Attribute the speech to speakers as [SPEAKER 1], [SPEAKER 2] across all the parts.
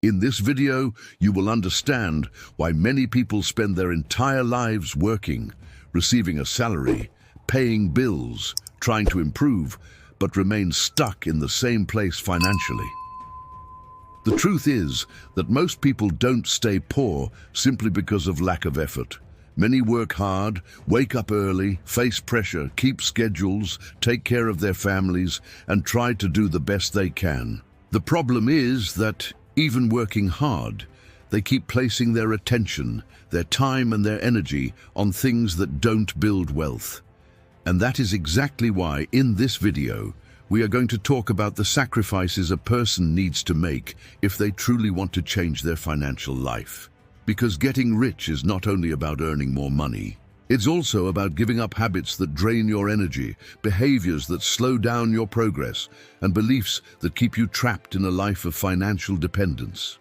[SPEAKER 1] In this video, you will understand why many people spend their entire lives working, receiving a salary, paying bills, trying to improve, but remain stuck in the same place financially. The truth is that most people don't stay poor simply because of lack of effort. Many work hard, wake up early, face pressure, keep schedules, take care of their families, and try to do the best they can. The problem is that even working hard, they keep placing their attention, their time and their energy on things that don't build wealth. And that is exactly why, in this video, we are going to talk about the sacrifices a person needs to make if they truly want to change their financial life. Because getting rich is not only about earning more money, it's also about giving up habits that drain your energy, behaviors that slow down your progress, and beliefs that keep you trapped in a life of financial dependence.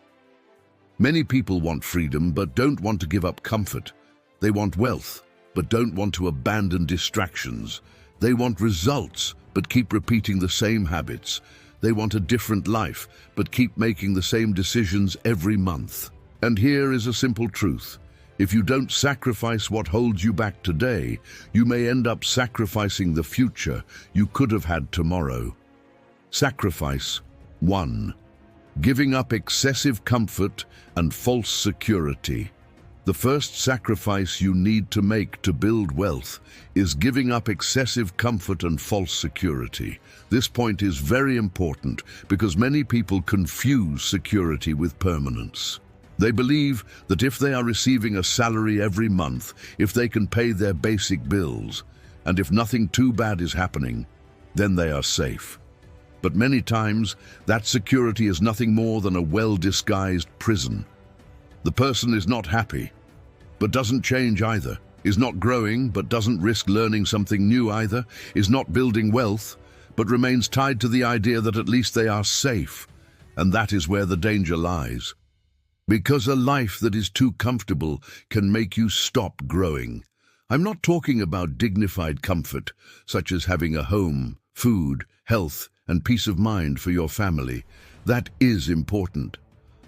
[SPEAKER 1] Many people want freedom but don't want to give up comfort. They want wealth but don't want to abandon distractions. They want results but keep repeating the same habits. They want a different life but keep making the same decisions every month. And here is a simple truth. If you don't sacrifice what holds you back today, you may end up sacrificing the future you could have had tomorrow. Sacrifice 1. Giving up excessive comfort and false security. The first sacrifice you need to make to build wealth is giving up excessive comfort and false security. This point is very important because many people confuse security with permanence. They believe that if they are receiving a salary every month, if they can pay their basic bills, and if nothing too bad is happening, then they are safe. But many times, that security is nothing more than a well-disguised prison. The person is not happy, but doesn't change either, is not growing, but doesn't risk learning something new either, is not building wealth, but remains tied to the idea that at least they are safe, and that is where the danger lies. Because a life that is too comfortable can make you stop growing. I'm not talking about dignified comfort, such as having a home, food, health, and peace of mind for your family. That is important.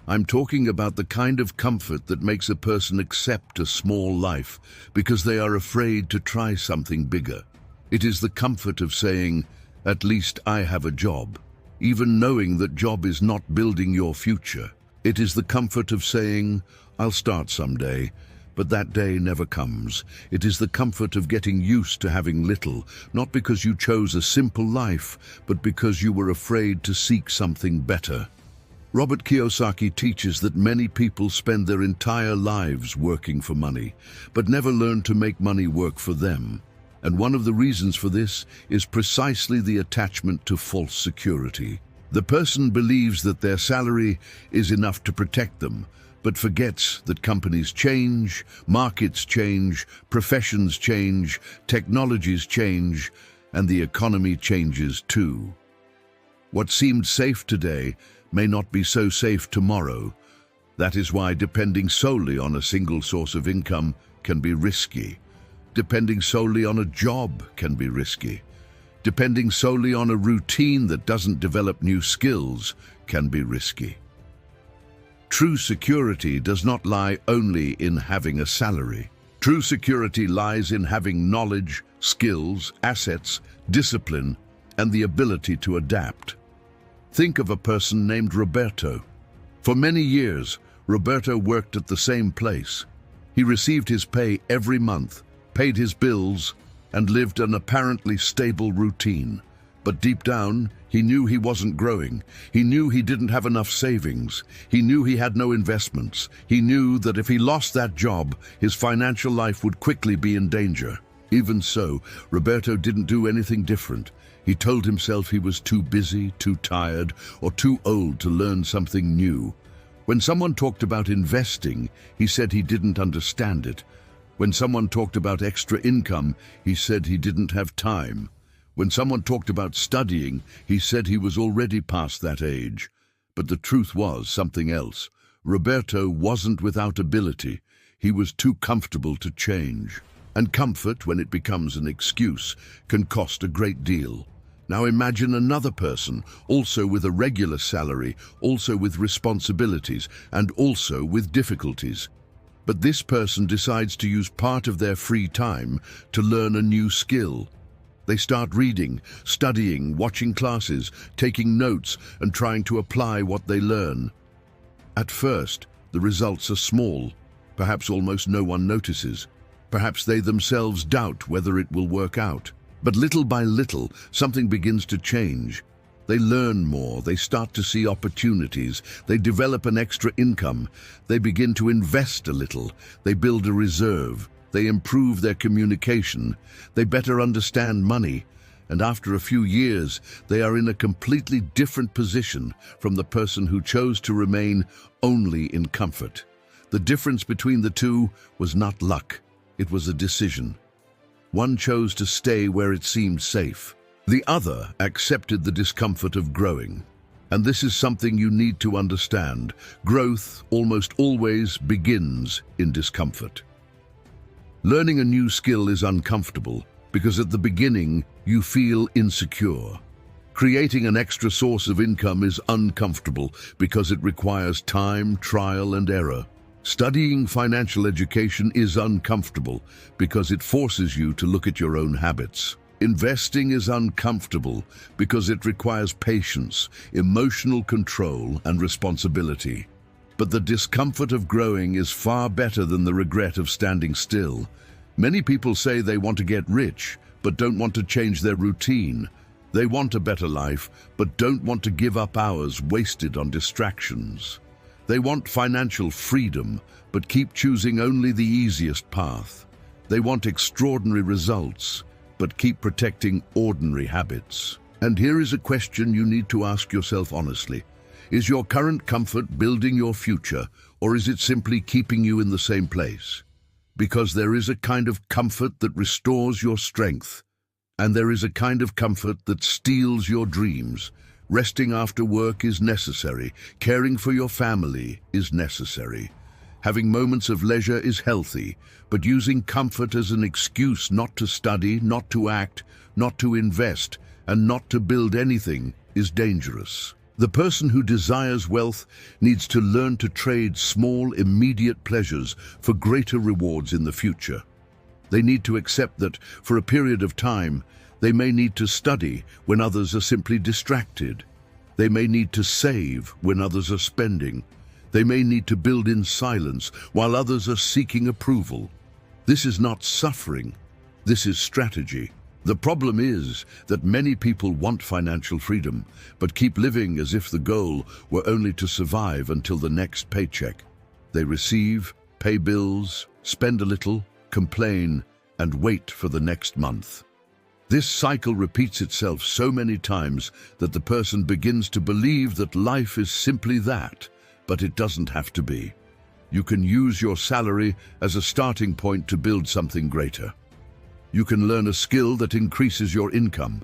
[SPEAKER 1] I'm talking about the kind of comfort that makes a person accept a small life because they are afraid to try something bigger. It is the comfort of saying, "At least I have a job," even knowing that job is not building your future. It is the comfort of saying, "I'll start someday," but that day never comes. It is the comfort of getting used to having little, not because you chose a simple life, but because you were afraid to seek something better. Robert Kiyosaki teaches that many people spend their entire lives working for money, but never learn to make money work for them. And one of the reasons for this is precisely the attachment to false security. The person believes that their salary is enough to protect them, but forgets that companies change, markets change, professions change, technologies change, and the economy changes too. What seemed safe today may not be so safe tomorrow. That is why depending solely on a single source of income can be risky. Depending solely on a job can be risky. Depending solely on a routine that doesn't develop new skills can be risky. True security does not lie only in having a salary. True security lies in having knowledge, skills, assets, discipline, and the ability to adapt. Think of a person named Roberto. For many years, Roberto worked at the same place. He received his pay every month, paid his bills, and lived an apparently stable routine. But deep down, he knew he wasn't growing. He knew he didn't have enough savings. He knew he had no investments. He knew that if he lost that job, his financial life would quickly be in danger. Even so, Roberto didn't do anything different. He told himself he was too busy, too tired, or too old to learn something new. When someone talked about investing, he said he didn't understand it. When someone talked about extra income, he said he didn't have time. When someone talked about studying, he said he was already past that age. But the truth was something else. Roberto wasn't without ability. He was too comfortable to change. And comfort, when it becomes an excuse, can cost a great deal. Now imagine another person, also with a regular salary, also with responsibilities, and also with difficulties. But this person decides to use part of their free time to learn a new skill. They start reading, studying, watching classes, taking notes, and trying to apply what they learn. At first, the results are small. Perhaps almost no one notices. Perhaps they themselves doubt whether it will work out. But little by little, something begins to change. They learn more, they start to see opportunities, they develop an extra income, they begin to invest a little, they build a reserve, they improve their communication, they better understand money, and after a few years, they are in a completely different position from the person who chose to remain only in comfort. The difference between the two was not luck, it was a decision. One chose to stay where it seemed safe. The other accepted the discomfort of growing. And this is something you need to understand. Growth almost always begins in discomfort. Learning a new skill is uncomfortable because at the beginning you feel insecure. Creating an extra source of income is uncomfortable because it requires time, trial, and error. Studying financial education is uncomfortable because it forces you to look at your own habits. Investing is uncomfortable because it requires patience, emotional control, and responsibility. But the discomfort of growing is far better than the regret of standing still. Many people say they want to get rich, but don't want to change their routine. They want a better life, but don't want to give up hours wasted on distractions. They want financial freedom, but keep choosing only the easiest path. They want extraordinary results, but keep protecting ordinary habits. And here is a question you need to ask yourself honestly. Is your current comfort building your future, or is it simply keeping you in the same place? Because there is a kind of comfort that restores your strength, and there is a kind of comfort that steals your dreams. Resting after work is necessary. Caring for your family is necessary. Having moments of leisure is healthy, but using comfort as an excuse not to study, not to act, not to invest, and not to build anything is dangerous. The person who desires wealth needs to learn to trade small, immediate pleasures for greater rewards in the future. They need to accept that, for a period of time, they may need to study when others are simply distracted. They may need to save when others are spending. They may need to build in silence while others are seeking approval. This is not suffering. This is strategy. The problem is that many people want financial freedom, but keep living as if the goal were only to survive until the next paycheck. They receive, pay bills, spend a little, complain, and wait for the next month. This cycle repeats itself so many times that the person begins to believe that life is simply that, but it doesn't have to be. You can use your salary as a starting point to build something greater. You can learn a skill that increases your income.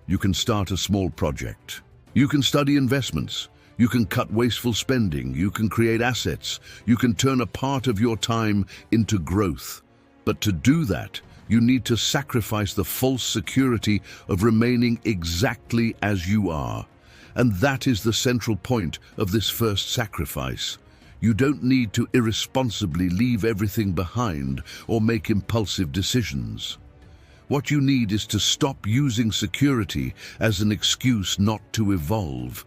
[SPEAKER 1] You can start a small project. You can study investments. You can cut wasteful spending. You can create assets. You can turn a part of your time into growth. But to do that, you need to sacrifice the false security of remaining exactly as you are. And that is the central point of this first sacrifice. You don't need to irresponsibly leave everything behind or make impulsive decisions. What you need is to stop using security as an excuse not to evolve.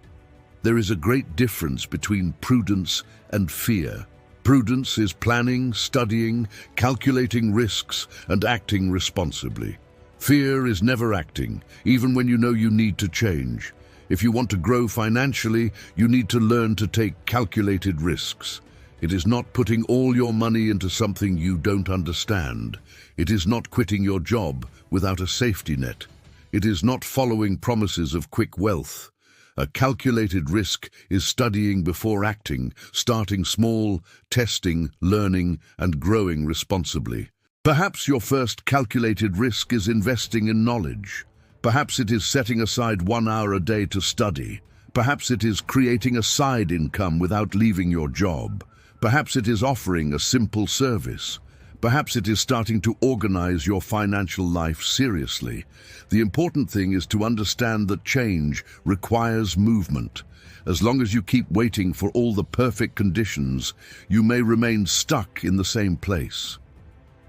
[SPEAKER 1] There is a great difference between prudence and fear. Prudence is planning, studying, calculating risks, and acting responsibly. Fear is never acting, even when you know you need to change. If you want to grow financially, you need to learn to take calculated risks. It is not putting all your money into something you don't understand. It is not quitting your job without a safety net. It is not following promises of quick wealth. A calculated risk is studying before acting, starting small, testing, learning, and growing responsibly. Perhaps your first calculated risk is investing in knowledge. Perhaps it is setting aside 1 hour a day to study. Perhaps it is creating a side income without leaving your job. Perhaps it is offering a simple service. Perhaps it is starting to organize your financial life seriously. The important thing is to understand that change requires movement. As long as you keep waiting for all the perfect conditions, you may remain stuck in the same place.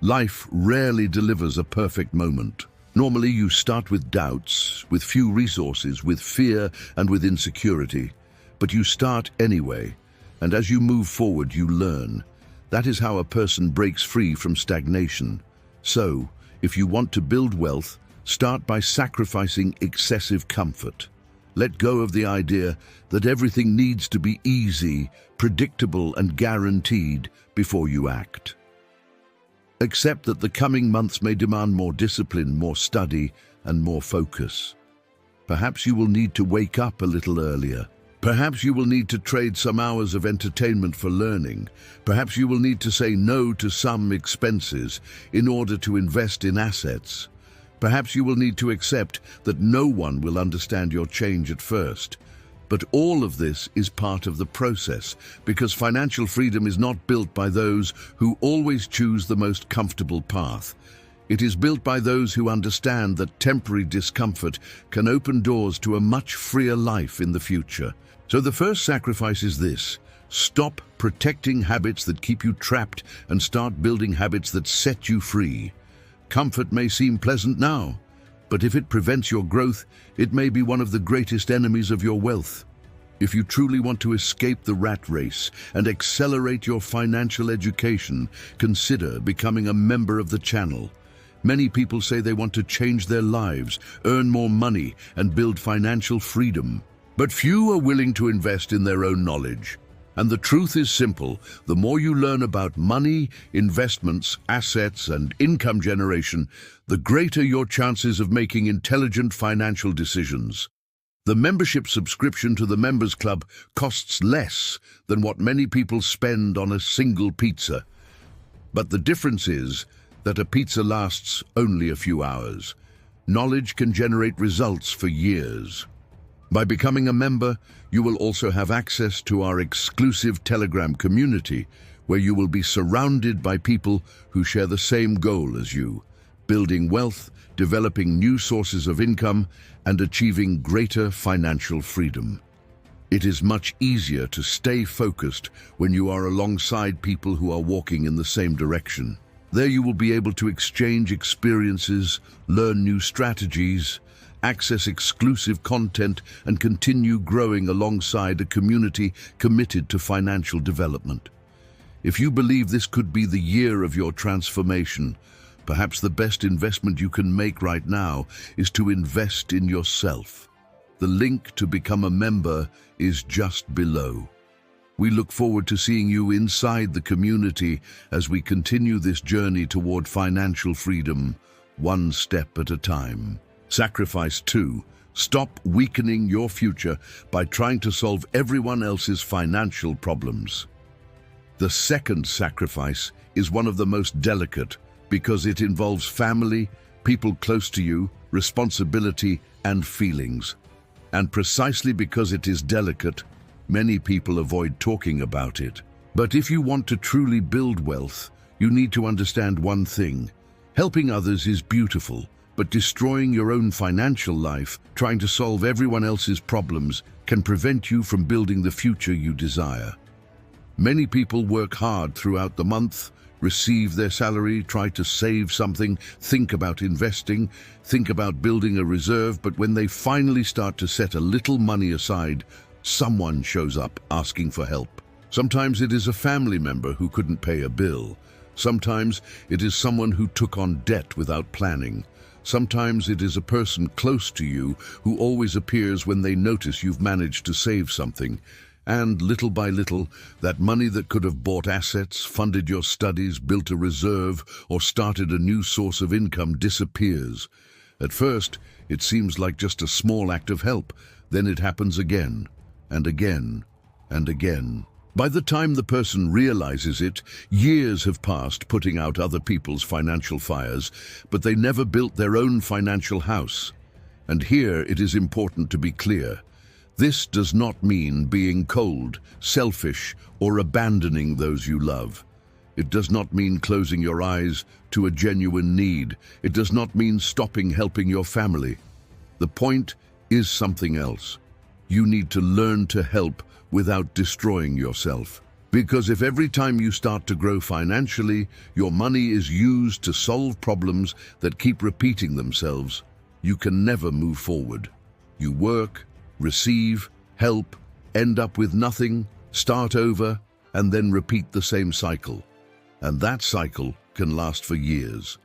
[SPEAKER 1] Life rarely delivers a perfect moment. Normally, you start with doubts, with few resources, with fear and with insecurity. But you start anyway, and as you move forward, you learn. That is how a person breaks free from stagnation. So, if you want to build wealth, start by sacrificing excessive comfort. Let go of the idea that everything needs to be easy, predictable, and guaranteed before you act. Accept that the coming months may demand more discipline, more study, and more focus. Perhaps you will need to wake up a little earlier. Perhaps you will need to trade some hours of entertainment for learning. Perhaps you will need to say no to some expenses in order to invest in assets. Perhaps you will need to accept that no one will understand your change at first. But all of this is part of the process, because financial freedom is not built by those who always choose the most comfortable path. It is built by those who understand that temporary discomfort can open doors to a much freer life in the future. So the first sacrifice is this: stop protecting habits that keep you trapped and start building habits that set you free. Comfort may seem pleasant now, but if it prevents your growth, it may be one of the greatest enemies of your wealth. If you truly want to escape the rat race and accelerate your financial education, consider becoming a member of the channel. Many people say they want to change their lives, earn more money, and build financial freedom. But few are willing to invest in their own knowledge. And the truth is simple: the more you learn about money, investments, assets, and income generation, the greater your chances of making intelligent financial decisions. The membership subscription to the Members Club costs less than what many people spend on a single pizza. But the difference is that a pizza lasts only a few hours. Knowledge can generate results for years. By becoming a member, you will also have access to our exclusive Telegram community, where you will be surrounded by people who share the same goal as you: building wealth, developing new sources of income, and achieving greater financial freedom. It is much easier to stay focused when you are alongside people who are walking in the same direction. There you will be able to exchange experiences, learn new strategies, access exclusive content, and continue growing alongside a community committed to financial development. If you believe this could be the year of your transformation, perhaps the best investment you can make right now is to invest in yourself. The link to become a member is just below. We look forward to seeing you inside the community as we continue this journey toward financial freedom, one step at a time. Sacrifice 2. Stop weakening your future by trying to solve everyone else's financial problems. The second sacrifice is one of the most delicate because it involves family, people close to you, responsibility, and feelings. And precisely because it is delicate, many people avoid talking about it. But if you want to truly build wealth, you need to understand one thing: helping others is beautiful, but destroying your own financial life, trying to solve everyone else's problems, can prevent you from building the future you desire. Many people work hard throughout the month, receive their salary, try to save something, think about investing, think about building a reserve, but when they finally start to set a little money aside, someone shows up asking for help. Sometimes it is a family member who couldn't pay a bill. Sometimes it is someone who took on debt without planning. Sometimes it is a person close to you who always appears when they notice you've managed to save something. And little by little, that money that could have bought assets, funded your studies, built a reserve, or started a new source of income disappears. At first, it seems like just a small act of help. Then it happens again, and again, and again. By the time the person realizes it, years have passed putting out other people's financial fires, but they never built their own financial house. And here it is important to be clear. This does not mean being cold, selfish, or abandoning those you love. It does not mean closing your eyes to a genuine need. It does not mean stopping helping your family. The point is something else. You need to learn to help without destroying yourself. Because if every time you start to grow financially, your money is used to solve problems that keep repeating themselves, you can never move forward. You work, receive, help, end up with nothing, start over, and then repeat the same cycle. And that cycle can last for years.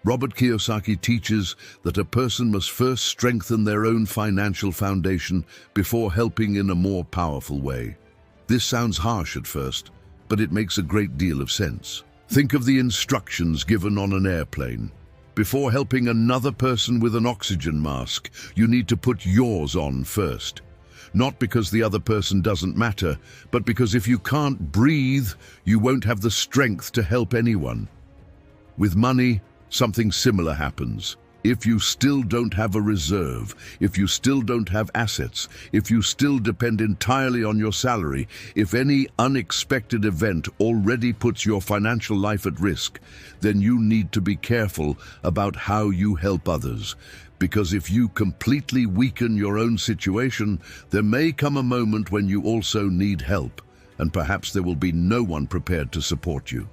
[SPEAKER 1] Robert Kiyosaki teaches that a person must first strengthen their own financial foundation before helping in a more powerful way. This sounds harsh at first, but it makes a great deal of sense. Think of the instructions given on an airplane. Before helping another person with an oxygen mask, you need to put yours on first. Not because the other person doesn't matter, but because if you can't breathe, you won't have the strength to help anyone. With money, something similar happens. If you still don't have a reserve, if you still don't have assets, if you still depend entirely on your salary, if any unexpected event already puts your financial life at risk, then you need to be careful about how you help others. Because if you completely weaken your own situation, there may come a moment when you also need help, and perhaps there will be no one prepared to support you.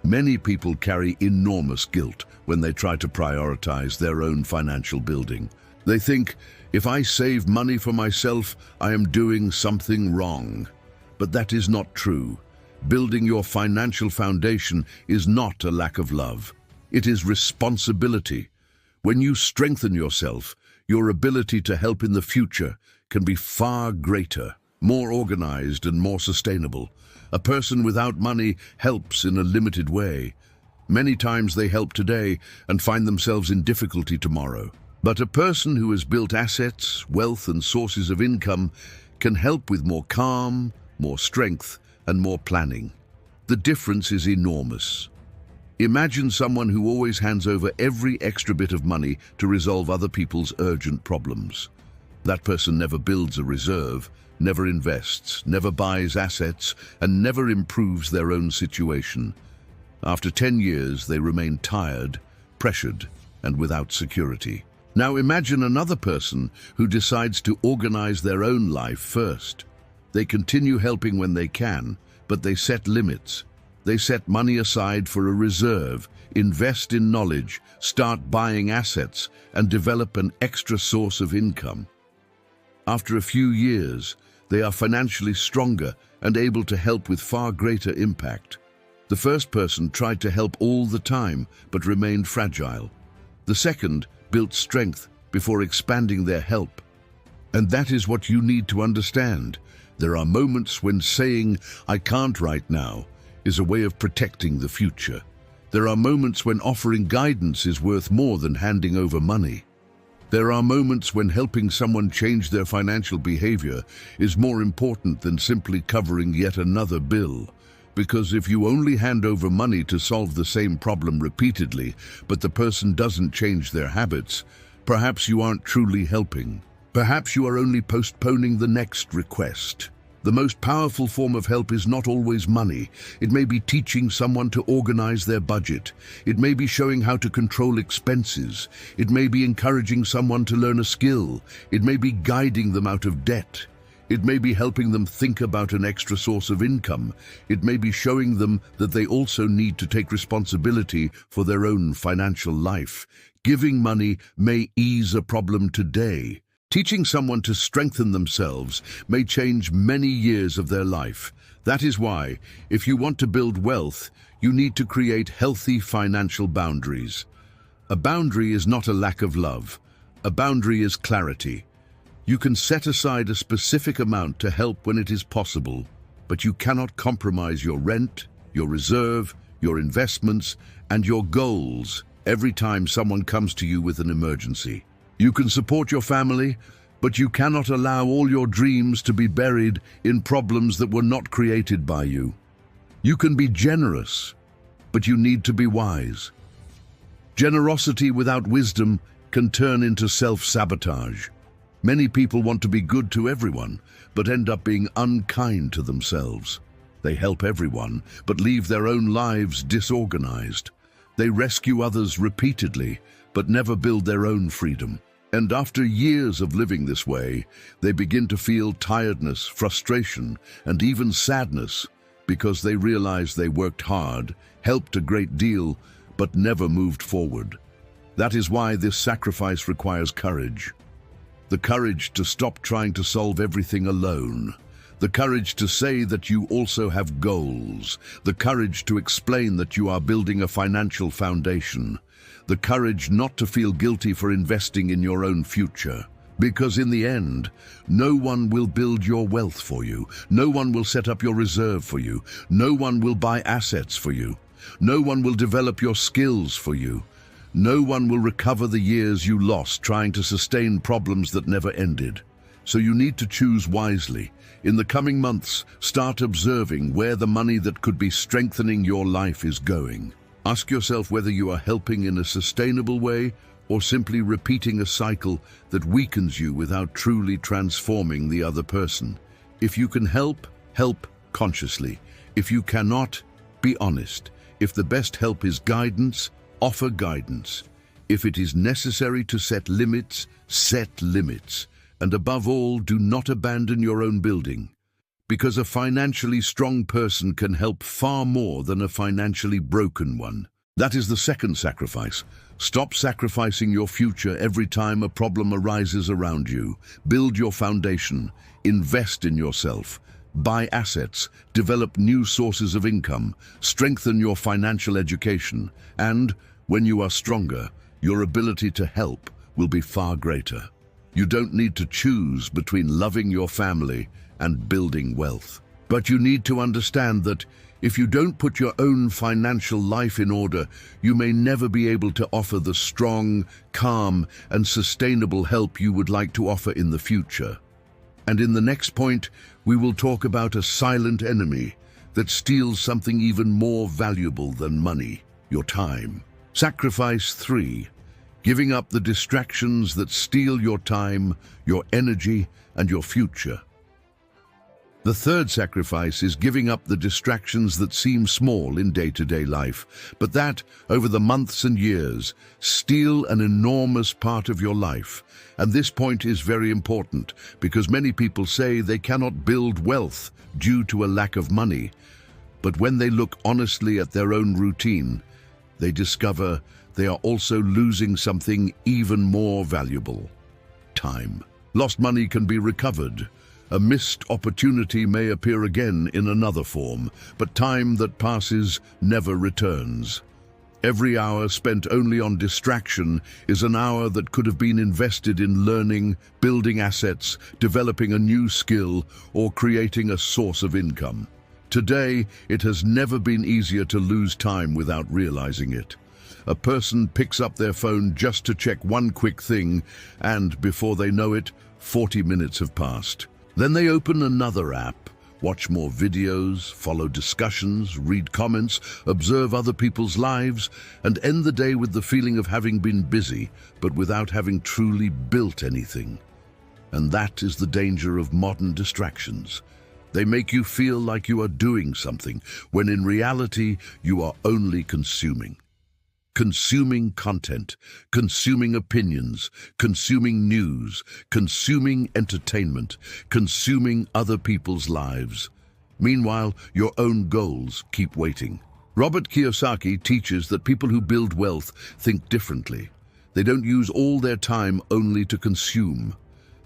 [SPEAKER 1] Many people carry enormous guilt when they try to prioritize their own financial building. They think, if I save money for myself, I am doing something wrong. But that is not true. Building your financial foundation is not a lack of love. It is responsibility. When you strengthen yourself, your ability to help in the future can be far greater, more organized and more sustainable. A person without money helps in a limited way. Many times they help today and find themselves in difficulty tomorrow. But a person who has built assets, wealth and sources of income can help with more calm, more strength and more planning. The difference is enormous. Imagine someone who always hands over every extra bit of money to resolve other people's urgent problems. That person never builds a reserve, never invests, never buys assets, and never improves their own situation. After 10 years, they remain tired, pressured, and without security. Now imagine another person who decides to organize their own life first. They continue helping when they can, but they set limits. They set money aside for a reserve, invest in knowledge, start buying assets, and develop an extra source of income. After a few years, they are financially stronger and able to help with far greater impact. The first person tried to help all the time, but remained fragile. The second built strength before expanding their help. And that is what you need to understand. There are moments when saying, "I can't right now," is a way of protecting the future. There are moments when offering guidance is worth more than handing over money. There are moments when helping someone change their financial behavior is more important than simply covering yet another bill. Because if you only hand over money to solve the same problem repeatedly, but the person doesn't change their habits, perhaps you aren't truly helping. Perhaps you are only postponing the next request. The most powerful form of help is not always money. It may be teaching someone to organize their budget. It may be showing how to control expenses. It may be encouraging someone to learn a skill. It may be guiding them out of debt. It may be helping them think about an extra source of income. It may be showing them that they also need to take responsibility for their own financial life. Giving money may ease a problem today. Teaching someone to strengthen themselves may change many years of their life. That is why, if you want to build wealth, you need to create healthy financial boundaries. A boundary is not a lack of love. A boundary is clarity. You can set aside a specific amount to help when it is possible, but you cannot compromise your rent, your reserve, your investments, and your goals every time someone comes to you with an emergency. You can support your family, but you cannot allow all your dreams to be buried in problems that were not created by you. You can be generous, but you need to be wise. Generosity without wisdom can turn into self-sabotage. Many people want to be good to everyone, but end up being unkind to themselves. They help everyone, but leave their own lives disorganized. They rescue others repeatedly, but never build their own freedom. And after years of living this way, they begin to feel tiredness, frustration, and even sadness because they realize they worked hard, helped a great deal, but never moved forward. That is why this sacrifice requires courage. The courage to stop trying to solve everything alone. The courage to say that you also have goals. The courage to explain that you are building a financial foundation. The courage not to feel guilty for investing in your own future. Because in the end, no one will build your wealth for you. No one will set up your reserve for you. No one will buy assets for you. No one will develop your skills for you. No one will recover the years you lost trying to sustain problems that never ended. So you need to choose wisely. In the coming months, start observing where the money that could be strengthening your life is going. Ask yourself whether you are helping in a sustainable way or simply repeating a cycle that weakens you without truly transforming the other person. If you can help, help consciously. If you cannot, be honest. If the best help is guidance, offer guidance. If it is necessary to set limits, set limits. And above all, do not abandon your own building. Because a financially strong person can help far more than a financially broken one. That is the second sacrifice. Stop sacrificing your future every time a problem arises around you. Build your foundation. Invest in yourself. Buy assets. Develop new sources of income. Strengthen your financial education. And, when you are stronger, your ability to help will be far greater. You don't need to choose between loving your family and building wealth. But you need to understand that if you don't put your own financial life in order, you may never be able to offer the strong, calm, and sustainable help you would like to offer in the future. And in the next point, we will talk about a silent enemy that steals something even more valuable than money, your time. Sacrifice 3. Giving up the distractions that steal your time, your energy, and your future. The third sacrifice is giving up the distractions that seem small in day-to-day life, but that, over the months and years, steal an enormous part of your life. And this point is very important, because many people say they cannot build wealth due to a lack of money. But when they look honestly at their own routine, they discover they are also losing something even more valuable: time. Lost money can be recovered. A missed opportunity may appear again in another form, but time that passes never returns. Every hour spent only on distraction is an hour that could have been invested in learning, building assets, developing a new skill, or creating a source of income. Today, it has never been easier to lose time without realizing it. A person picks up their phone just to check one quick thing, and before they know it, 40 minutes have passed. Then they open another app, watch more videos, follow discussions, read comments, observe other people's lives, and end the day with the feeling of having been busy, but without having truly built anything. And that is the danger of modern distractions. They make you feel like you are doing something, when in reality you are only consuming. Consuming content, consuming opinions, consuming news, consuming entertainment, consuming other people's lives. Meanwhile, your own goals keep waiting. Robert Kiyosaki teaches that people who build wealth think differently. They don't use all their time only to consume.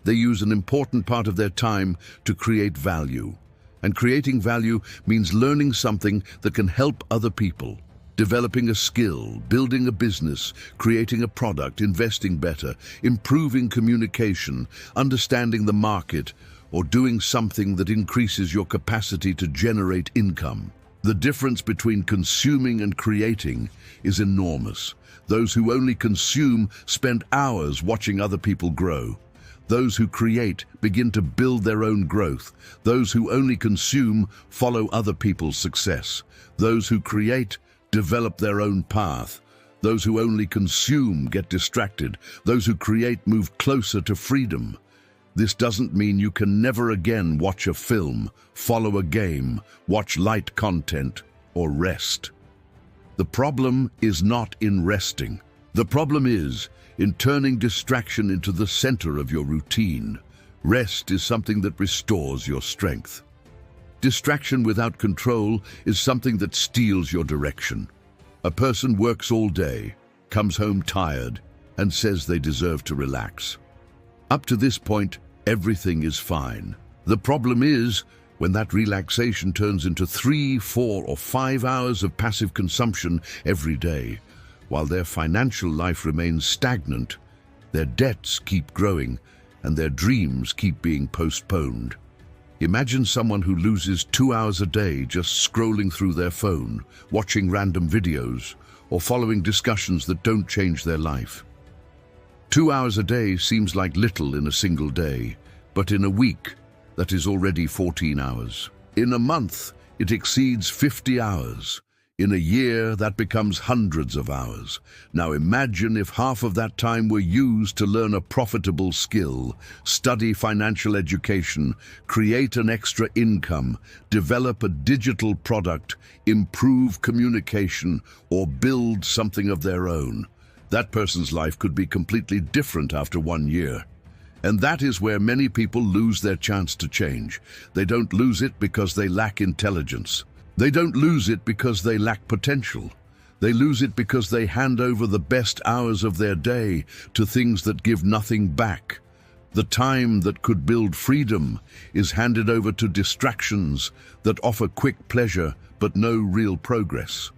[SPEAKER 1] They use an important part of their time to create value. And creating value means learning something that can help other people. Developing a skill, building a business, creating a product, investing better, improving communication, understanding the market, or doing something that increases your capacity to generate income. The difference between consuming and creating is enormous. Those who only consume spend hours watching other people grow. Those who create begin to build their own growth. Those who only consume follow other people's success. Those who create develop their own path. Those who only consume get distracted. Those who create move closer to freedom. This doesn't mean you can never again watch a film, follow a game, watch light content, or rest. The problem is not in resting. The problem is in turning distraction into the center of your routine. Rest is something that restores your strength. Distraction without control is something that steals your direction. A person works all day, comes home tired, and says they deserve to relax. Up to this point, everything is fine. The problem is when that relaxation turns into 3, 4, or 5 hours of passive consumption every day, while their financial life remains stagnant, their debts keep growing, and their dreams keep being postponed. Imagine someone who loses 2 hours a day just scrolling through their phone, watching random videos, or following discussions that don't change their life. 2 hours a day seems like little in a single day, but in a week, that is already 14 hours. In a month, it exceeds 50 hours. In a year, that becomes hundreds of hours. Now imagine if half of that time were used to learn a profitable skill, study financial education, create an extra income, develop a digital product, improve communication, or build something of their own. That person's life could be completely different after 1 year. And that is where many people lose their chance to change. They don't lose it because they lack intelligence. They don't lose it because they lack potential. They lose it because they hand over the best hours of their day to things that give nothing back. The time that could build freedom is handed over to distractions that offer quick pleasure but no real progress.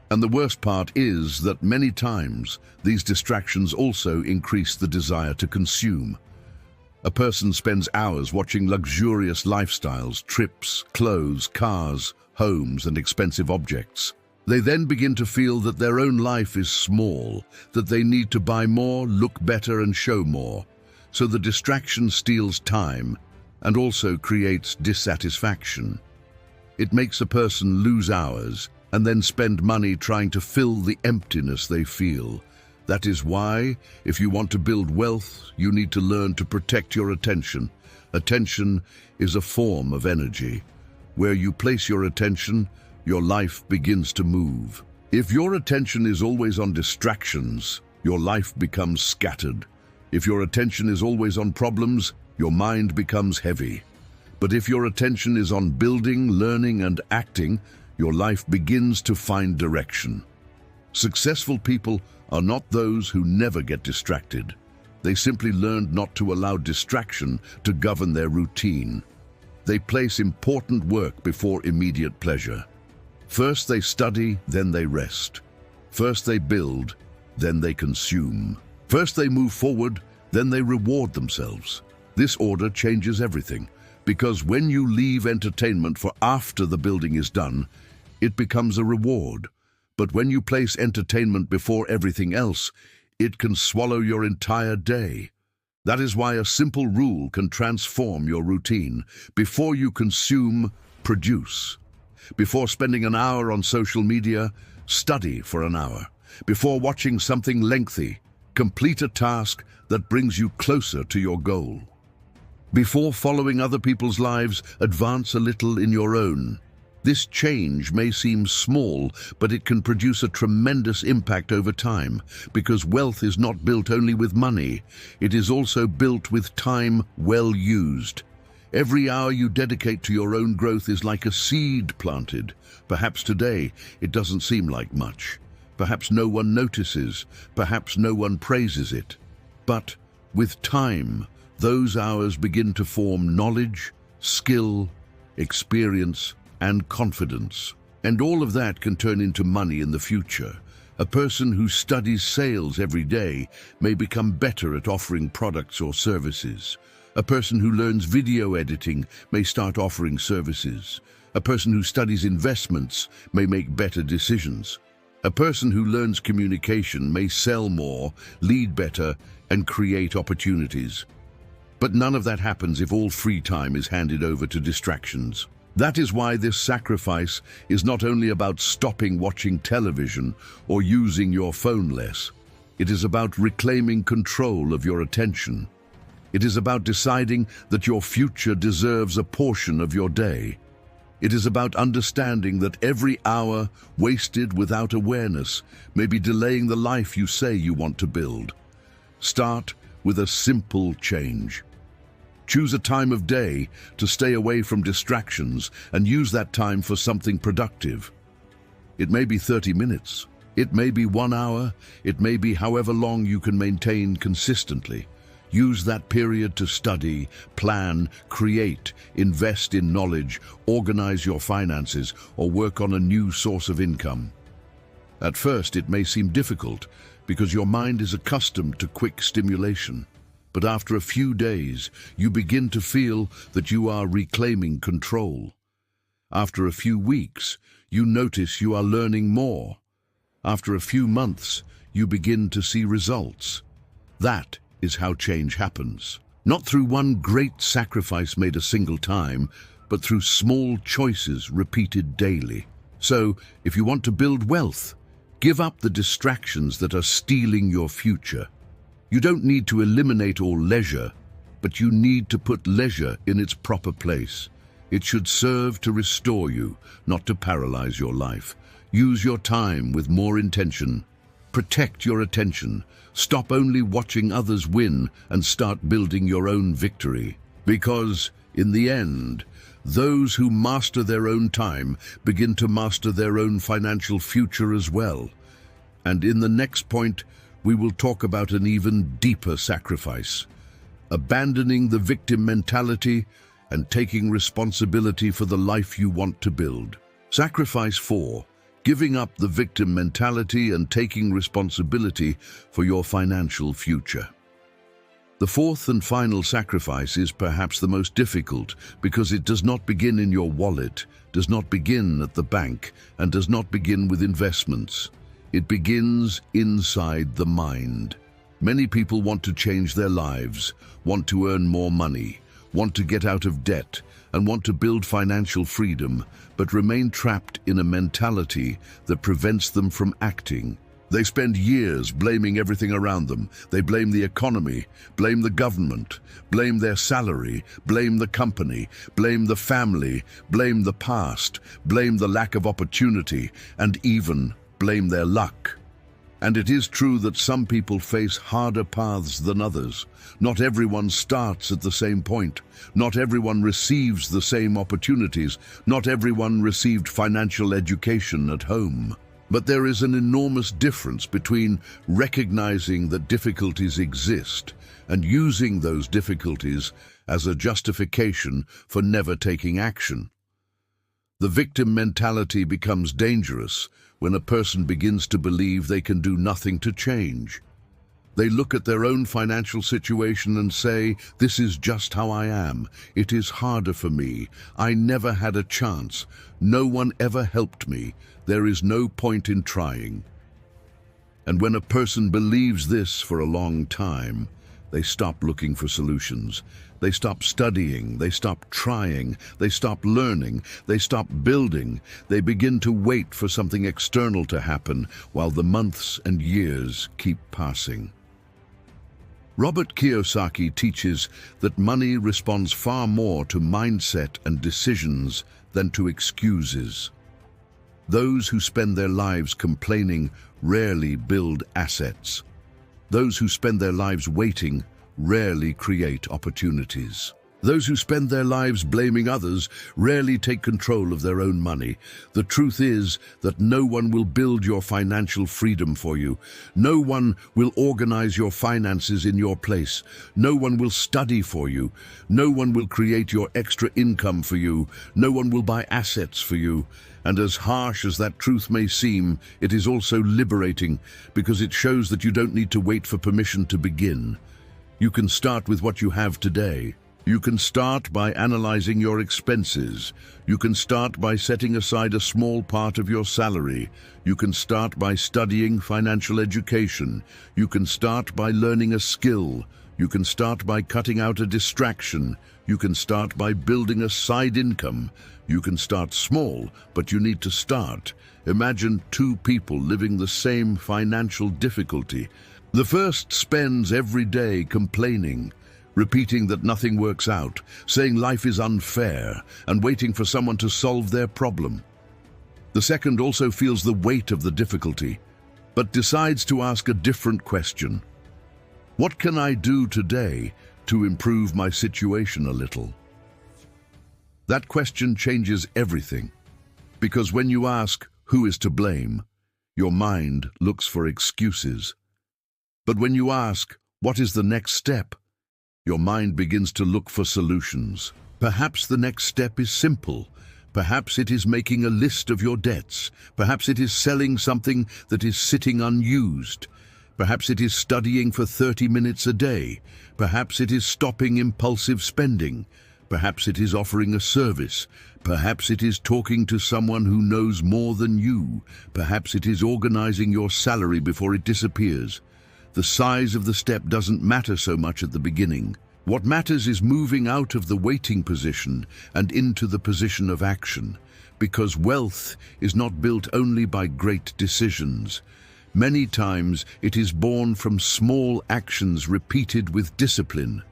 [SPEAKER 1] And the worst part is that many times these distractions also increase the desire to consume. A person spends hours watching luxurious lifestyles, trips, clothes, cars, homes, and expensive objects. They then begin to feel that their own life is small, that they need to buy more, look better, and show more. So the distraction steals time and also creates dissatisfaction. It makes a person lose hours and then spend money trying to fill the emptiness they feel. That is why, if you want to build wealth, you need to learn to protect your attention. Attention is a form of energy. Where you place your attention, your life begins to move. If your attention is always on distractions, your life becomes scattered. If your attention is always on problems, your mind becomes heavy. But if your attention is on building, learning, and acting, your life begins to find direction. Successful people are not those who never get distracted. They simply learned not to allow distraction to govern their routine. They place important work before immediate pleasure. First they study, then they rest. First they build, then they consume. First they move forward, then they reward themselves. This order changes everything, because when you leave entertainment for after the building is done, it becomes a reward. But when you place entertainment before everything else, it can swallow your entire day. That is why a simple rule can transform your routine. Before you consume, produce. Before spending an hour on social media, study for an hour. Before watching something lengthy, complete a task that brings you closer to your goal. Before following other people's lives, advance a little in your own. This change may seem small, but it can produce a tremendous impact over time, because wealth is not built only with money. It is also built with time well used. Every hour you dedicate to your own growth is like a seed planted. Perhaps today it doesn't seem like much. Perhaps no one notices. Perhaps no one praises it. But with time, those hours begin to form knowledge, skill, experience, and confidence. And all of that can turn into money in the future. A person who studies sales every day may become better at offering products or services. A person who learns video editing may start offering services. A person who studies investments may make better decisions. A person who learns communication may sell more, lead better, and create opportunities. But none of that happens if all free time is handed over to distractions. That is why this sacrifice is not only about stopping watching television or using your phone less. It is about reclaiming control of your attention. It is about deciding that your future deserves a portion of your day. It is about understanding that every hour wasted without awareness may be delaying the life you say you want to build. Start with a simple change. Choose a time of day to stay away from distractions and use that time for something productive. It may be 30 minutes, it may be 1 hour, it may be however long you can maintain consistently. Use that period to study, plan, create, invest in knowledge, organize your finances, or work on a new source of income. At first, it may seem difficult because your mind is accustomed to quick stimulation. But after a few days, you begin to feel that you are reclaiming control. After a few weeks, you notice you are learning more. After a few months, you begin to see results. That is how change happens. Not through one great sacrifice made a single time, but through small choices repeated daily. So, if you want to build wealth, give up the distractions that are stealing your future. You don't need to eliminate all leisure, but you need to put leisure in its proper place. It should serve to restore you, not to paralyze your life. Use your time with more intention. Protect your attention. Stop only watching others win and start building your own victory. Because, in the end, those who master their own time begin to master their own financial future as well. And in the next point, we will talk about an even deeper sacrifice: abandoning the victim mentality and taking responsibility for the life you want to build. Sacrifice 4. Giving up the victim mentality and taking responsibility for your financial future. The fourth and final sacrifice is perhaps the most difficult because it does not begin in your wallet, does not begin at the bank, and does not begin with investments. It begins inside the mind. Many people want to change their lives, want to earn more money, want to get out of debt, and want to build financial freedom, but remain trapped in a mentality that prevents them from acting. They spend years blaming everything around them. They blame the economy, blame the government, blame their salary, blame the company, blame the family, blame the past, blame the lack of opportunity, and even blame their luck. And it is true that some people face harder paths than others. Not everyone starts at the same point. Not everyone receives the same opportunities. Not everyone received financial education at home. But there is an enormous difference between recognizing that difficulties exist and using those difficulties as a justification for never taking action. The victim mentality becomes dangerous when a person begins to believe they can do nothing to change. They look at their own financial situation and say, "This is just how I am. It is harder for me. I never had a chance. No one ever helped me. There is no point in trying." And when a person believes this for a long time, they stop looking for solutions. They stop studying, they stop trying, they stop learning, they stop building. They begin to wait for something external to happen while the months and years keep passing. Robert Kiyosaki teaches that money responds far more to mindset and decisions than to excuses. Those who spend their lives complaining rarely build assets. Those who spend their lives waiting rarely create opportunities. Those who spend their lives blaming others rarely take control of their own money. The truth is that no one will build your financial freedom for you. No one will organize your finances in your place. No one will study for you. No one will create your extra income for you. No one will buy assets for you. And as harsh as that truth may seem, it is also liberating because it shows that you don't need to wait for permission to begin. You can start with what you have today. You can start by analyzing your expenses. You can start by setting aside a small part of your salary. You can start by studying financial education. You can start by learning a skill. You can start by cutting out a distraction. You can start by building a side income. You can start small, but you need to start. Imagine two people living the same financial difficulty. The first spends every day complaining, repeating that nothing works out, saying life is unfair, and waiting for someone to solve their problem. The second also feels the weight of the difficulty, but decides to ask a different question. What can I do today to improve my situation a little? That question changes everything, because when you ask, who is to blame, your mind looks for excuses. But when you ask, what is the next step, your mind begins to look for solutions. Perhaps the next step is simple. Perhaps it is making a list of your debts. Perhaps it is selling something that is sitting unused. Perhaps it is studying for 30 minutes a day. Perhaps it is stopping impulsive spending. Perhaps it is offering a service. Perhaps it is talking to someone who knows more than you. Perhaps it is organizing your salary before it disappears. The size of the step doesn't matter so much at the beginning. What matters is moving out of the waiting position and into the position of action, because wealth is not built only by great decisions. Many times it is born from small actions repeated with discipline.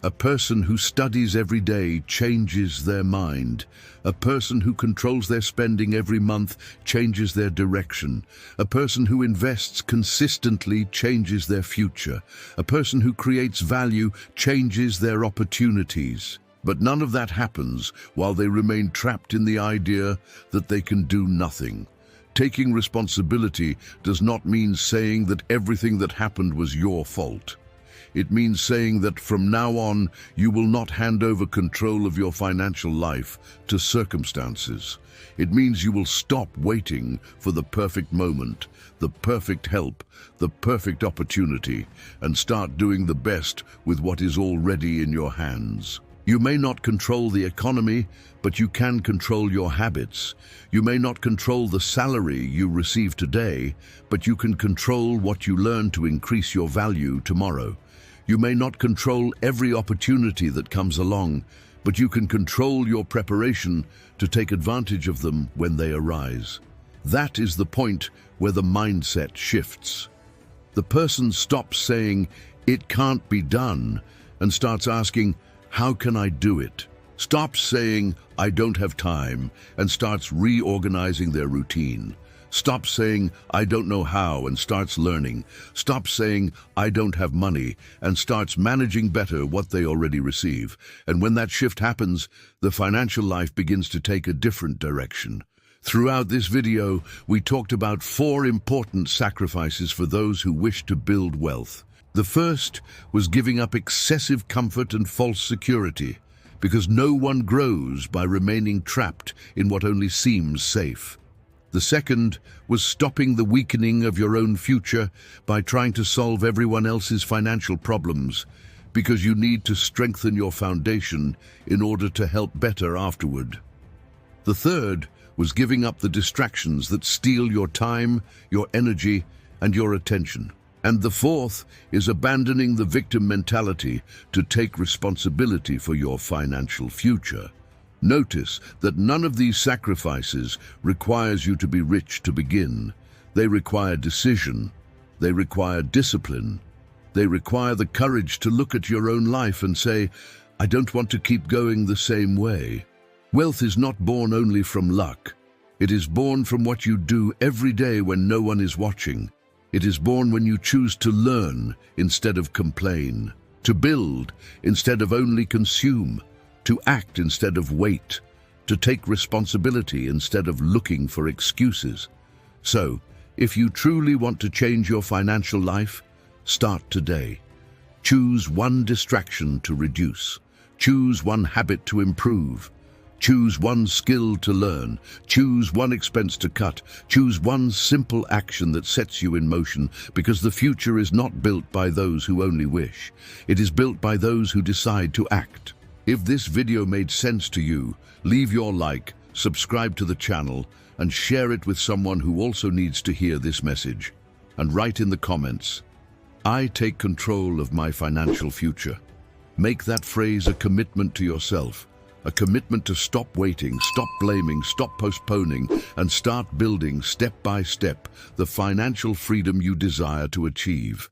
[SPEAKER 1] A person who studies every day changes their mind. A person who controls their spending every month changes their direction. A person who invests consistently changes their future. A person who creates value changes their opportunities. But none of that happens while they remain trapped in the idea that they can do nothing. Taking responsibility does not mean saying that everything that happened was your fault. It means saying that from now on, you will not hand over control of your financial life to circumstances. It means you will stop waiting for the perfect moment, the perfect help, the perfect opportunity, and start doing the best with what is already in your hands. You may not control the economy, but you can control your habits. You may not control the salary you receive today, but you can control what you learn to increase your value tomorrow. You may not control every opportunity that comes along, but you can control your preparation to take advantage of them when they arise. That is the point where the mindset shifts. The person stops saying, "It can't be done," and starts asking, "How can I do it?" Stops saying, "I don't have time," and starts reorganizing their routine. Stops saying, "I don't know how," and starts learning. Stops saying, "I don't have money," and starts managing better what they already receive. And when that shift happens, the financial life begins to take a different direction. Throughout this video, we talked about 4 important sacrifices for those who wish to build wealth. The first was giving up excessive comfort and false security, because no one grows by remaining trapped in what only seems safe. The second was stopping the weakening of your own future by trying to solve everyone else's financial problems, because you need to strengthen your foundation in order to help better afterward. The third was giving up the distractions that steal your time, your energy, and your attention. And the fourth is abandoning the victim mentality to take responsibility for your financial future. Notice that none of these sacrifices requires you to be rich to begin. They require decision. They require discipline. They require the courage to look at your own life and say, "I don't want to keep going the same way." Wealth is not born only from luck. It is born from what you do every day when no one is watching. It is born when you choose to learn instead of complain, to build instead of only consume, to act instead of wait, to take responsibility instead of looking for excuses. So, if you truly want to change your financial life, start today. Choose one distraction to reduce. Choose one habit to improve. Choose one skill to learn. Choose one expense to cut. Choose one simple action that sets you in motion, because the future is not built by those who only wish. It is built by those who decide to act. If this video made sense to you, leave your like, subscribe to the channel, and share it with someone who also needs to hear this message. And write in the comments, "I take control of my financial future." Make that phrase a commitment to yourself, a commitment to stop waiting, stop blaming, stop postponing, and start building step by step the financial freedom you desire to achieve.